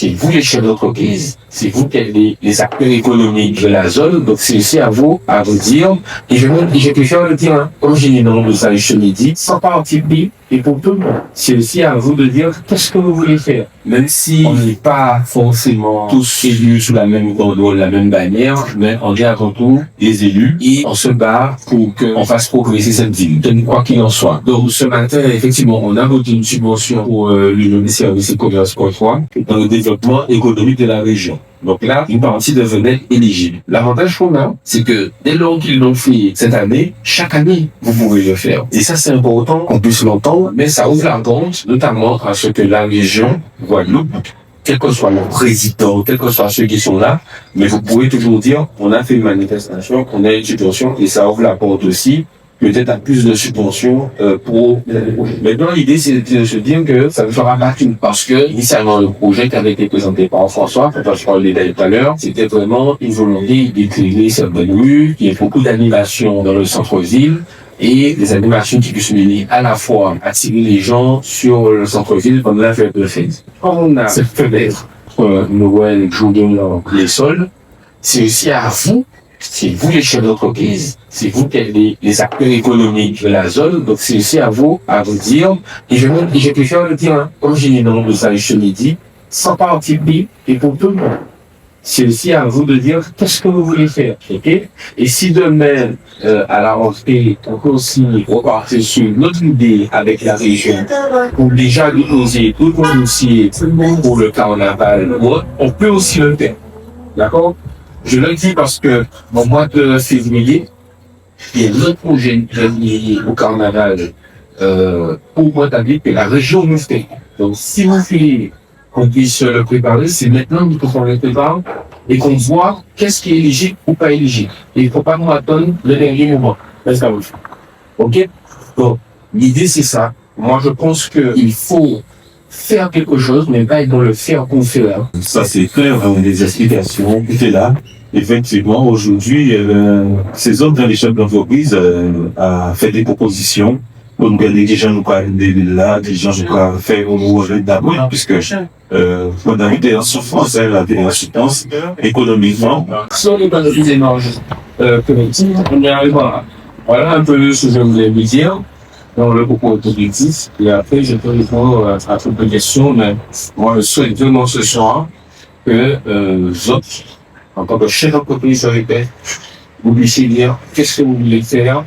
c'est vous les chefs d'entreprise, c'est vous qui êtes les acteurs économiques de la zone, donc c'est aussi à vous dire, et je préfère le dire, hein, comme j'ai dit dans le message ce midi, sans parti pris, et pour tout le monde. C'est aussi à vous de dire qu'est-ce que vous voulez faire. Même si on n'est pas forcément tous élus sous la même banderole, la même bannière, mais on est avant tout des élus et on se bat pour qu'on fasse progresser cette ville, quoi qu'il en soit. Donc ce matin, effectivement, on a voté une subvention pour l'Union des services et commerce contre dans le développement économique de la région. Donc là, une partie devenait éligible. L'avantage qu'on a, c'est que dès lors qu'ils l'ont fait cette année, chaque année, vous pouvez le faire. Et ça, c'est important qu'on puisse l'entendre, mais ça ouvre la porte, notamment à ce que la région, Guadeloupe, quel que soit le président, quels que soient ceux qui sont là, mais vous pouvez toujours dire, on a fait une manifestation, on a une subvention, et ça ouvre la porte aussi peut-être à plus de subventions pour l'année prochaine. Maintenant, l'idée, c'est de se dire que ça ne fera pas qu'une, parce que initialement, le projet qui avait été présenté par François, quand je parlais tout à l'heure, c'était vraiment une volonté d'éclairer certaines rues, il y a beaucoup d'animations dans le centre-ville, et des animations qui puissent mener à la fois attirer les gens sur le centre-ville pendant la fête de fête. Quand on a cette fenêtre Noël, jour de l'an, les soldes, c'est aussi à vous, c'est vous les chefs d'entreprise, c'est vous qui êtes les acteurs économiques de la zone, donc c'est aussi à vous dire, et je préfère le dire, hein, comme j'ai dit dans le message ce midi, sans parti pris et pour tout le monde. C'est aussi à vous de dire qu'est-ce que vous voulez faire, ok? Et si demain, à la rentrée, on peut aussi repartir sur notre idée avec la région, pour déjà déposer tout le dossier pour le carnaval, on peut aussi le faire, d'accord? Je le dis parce que au mois de février, il y a notre projet lié au carnaval pour Guadeloupe que la région nous fait. Donc si vous voulez qu'on puisse le préparer, c'est maintenant qu'il faut qu'on le prépare et qu'on voit qu'est-ce qui est éligible ou pas éligible. Et il ne faut pas nous attendre le dernier moment. Ok? Donc l'idée c'est ça. Moi je pense qu'il faut faire quelque chose, mais pas être dans le faire qu'on fait là. Ça c'est clair, des explications, tout est là. Effectivement, aujourd'hui, ces hommes dans les chefs d'entreprise a fait des propositions. Pour nous garder des gens nous parlent là, des gens nous parlent faire au niveau d'abord, puisque on a été en souffrance, elle a été en souffrance économiquement. Si on n'est pas dans une démarche collective, on y arrivera. Voilà un peu ce que je voulais vous dire dans le propos objectif. Et après, je peux répondre à toutes les questions, mais moi, je souhaite vraiment ce soir que vous autres, en tant que chef d'entreprise, je répète, vous puissiez dire qu'est-ce que vous voulez faire